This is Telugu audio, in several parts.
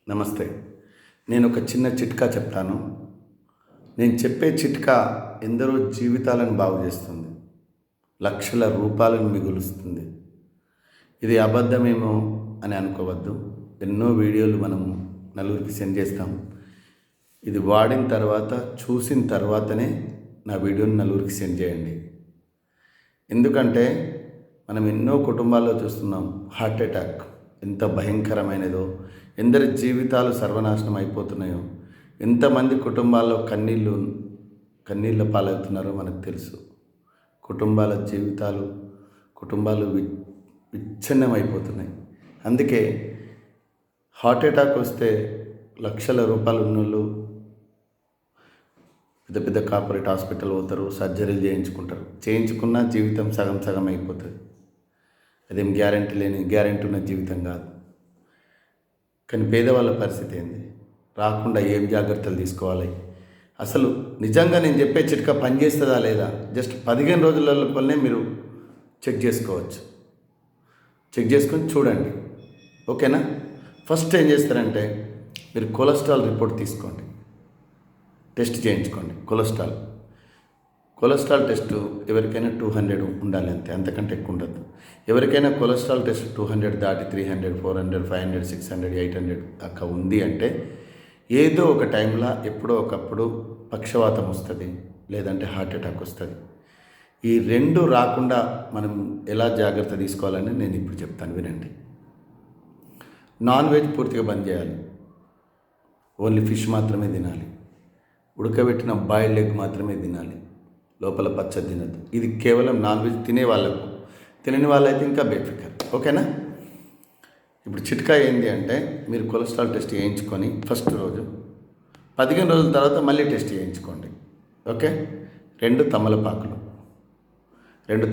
నమస్తే. నేను ఒక చిన్న చిట్కా చెప్తాను. నేను చెప్పే చిట్కా ఎందరో జీవితాలను బాగు చేస్తుంది, లక్షల రూపాయలను మిగులుస్తుంది. ఇది అబద్ధమేమో అని అనుకోవద్దు. ఎన్నో వీడియోలు మనము నలుగురికి సెండ్ చేస్తాం. ఇది వాడిన తర్వాత, చూసిన తర్వాతనే నా వీడియోని నలుగురికి సెండ్ చేయండి. ఎందుకంటే మనం ఎన్నో కుటుంబాల్లో చూస్తున్నాం, హార్ట్ అటాక్ ఎంత భయంకరమైనదో, ఎందరి జీవితాలు సర్వనాశనం అయిపోతున్నాయో, ఎంతమంది కుటుంబాల్లో కన్నీళ్ళ పాలవుతున్నారో మనకు తెలుసు. కుటుంబాల జీవితాలు, కుటుంబాలు విచ్ఛిన్నం అయిపోతున్నాయి. అందుకే హార్ట్ అటాక్ వస్తే లక్షల రూపాయలు ఉన్నోళ్ళు పెద్ద పెద్ద కార్పొరేట్ హాస్పిటల్ పోతారు, సర్జరీలు చేయించుకుంటారు. చేయించుకున్న జీవితం సగం సగం అయిపోతుంది. అదేం గ్యారెంటీ ఉన్న జీవితం కాదు. కానీ పేదవాళ్ళ పరిస్థితి ఏంది? రాకుండా ఏం జాగ్రత్తలు తీసుకోవాలి? అసలు నిజంగా నేను చెప్పే చిట్కా పనిచేస్తుందా లేదా? జస్ట్ 15 రోజుల లోపలనే మీరు చెక్ చేసుకోవచ్చు. చెక్ చేసుకొని చూడండి, ఓకేనా? ఫస్ట్ ఏం చేస్తారంటే, మీరు కొలెస్ట్రాల్ రిపోర్ట్ తీసుకోండి, టెస్ట్ చేయించుకోండి. కొలెస్ట్రాల్ టెస్ట్ ఎవరికైనా 200 ఉండాలి, అంతకంటే ఎక్కువ ఉండదు. ఎవరికైనా కొలెస్ట్రాల్ టెస్ట్ 200 దాటి 300, 400, 500, 600, 800 దాకా ఉంది అంటే ఏదో ఒక టైంలో ఎప్పుడో ఒకప్పుడు పక్షవాతం వస్తుంది, లేదంటే హార్ట్ అటాక్ వస్తుంది. ఈ రెండు రాకుండా మనం ఎలా జాగ్రత్త తీసుకోవాలని నేను ఇప్పుడు చెప్తాను, వినండి. నాన్ వెజ్ పూర్తిగా బంద్ చేయాలి. ఓన్లీ ఫిష్ మాత్రమే తినాలి. ఉడకబెట్టిన బాయిల్డ్ ఎగ్ మాత్రమే తినాలి. లోపల పచ్చడి తినద్దు. ఇది కేవలం నాన్ వెజ్ తినే వాళ్ళకు. తినని వాళ్ళైతే ఇంకా బేఫికర్, ఓకేనా? ఇప్పుడు చిట్కా ఏంటి అంటే, మీరు కొలెస్ట్రాల్ టెస్ట్ చేయించుకొని ఫస్ట్ రోజు 15 రోజుల తర్వాత మళ్ళీ టెస్ట్ చేయించుకోండి, ఓకే? 2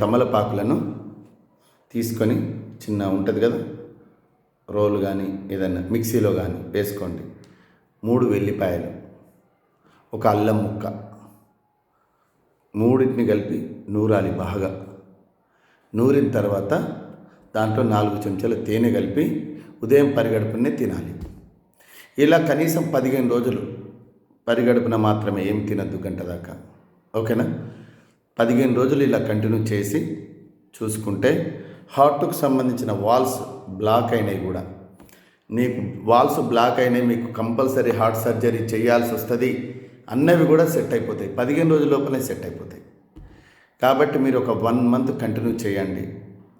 తమలపాకులను తీసుకొని, చిన్న ఉంటుంది కదా రోలు కానీ ఏదైనా మిక్సీలో కానీ వేసుకోండి. 3 వెల్లిపాయలు, ఒక అల్లం ముక్క, మూడింటిని కలిపి నూరాలి బాగా. నూరిన తర్వాత దాంట్లో 4 చెంచాల తేనె కలిపి ఉదయం పరిగడుపునే తినాలి. ఇలా కనీసం 15 రోజులు పరిగడుపున మాత్రమే, ఏం తినద్దు గంట దాకా, ఓకేనా? 15 రోజులు ఇలా కంటిన్యూ చేసి చూసుకుంటే హార్ట్కు సంబంధించిన వాల్స్ బ్లాక్ అయినాయి కూడా, నీకు వాల్స్ బ్లాక్ అయినాయి, మీకు కంపల్సరీ హార్ట్ సర్జరీ చేయాల్సి వస్తుంది అన్నవి కూడా సెట్ అయిపోతాయి. 15 రోజుల లోపలే సెట్ అయిపోతాయి. కాబట్టి మీరు ఒక 1 మంత్ కంటిన్యూ చేయండి,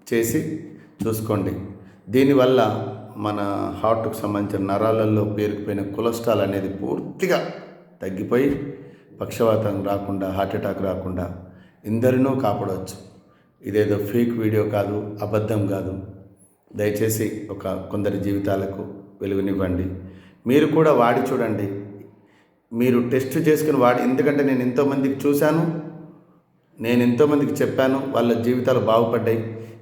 చేసి చూసుకోండి. దీనివల్ల మన హార్ట్కు సంబంధించిన నరాలలో పేరుకుపోయిన కొలెస్ట్రాల్ అనేది పూర్తిగా తగ్గిపోయి పక్షవాతం రాకుండా, హార్ట్ అటాక్ రాకుండా ఎందరినో కాపాడవచ్చు. ఇదేదో ఫేక్ వీడియో కాదు, అబద్ధం కాదు. దయచేసి కొందరి జీవితాలకు వెలుగునివ్వండి. మీరు కూడా వాడి చూడండి. మీరు టెస్ట్ చేసుకుని ఎందుకంటే నేను ఎంతోమందికి చూశాను, నేను ఎంతోమందికి చెప్పాను, వాళ్ళ జీవితాలు బాగుపడ్డాయి.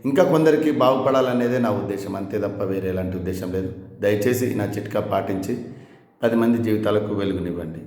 ఇంకా కొందరికి బాగుపడాలనేదే నా ఉద్దేశం, అంతే తప్ప వేరే ఎలాంటి ఉద్దేశం లేదు. దయచేసి నా చిట్కా పాటించి 10 మంది జీవితాలకు వెలుగునివ్వండి.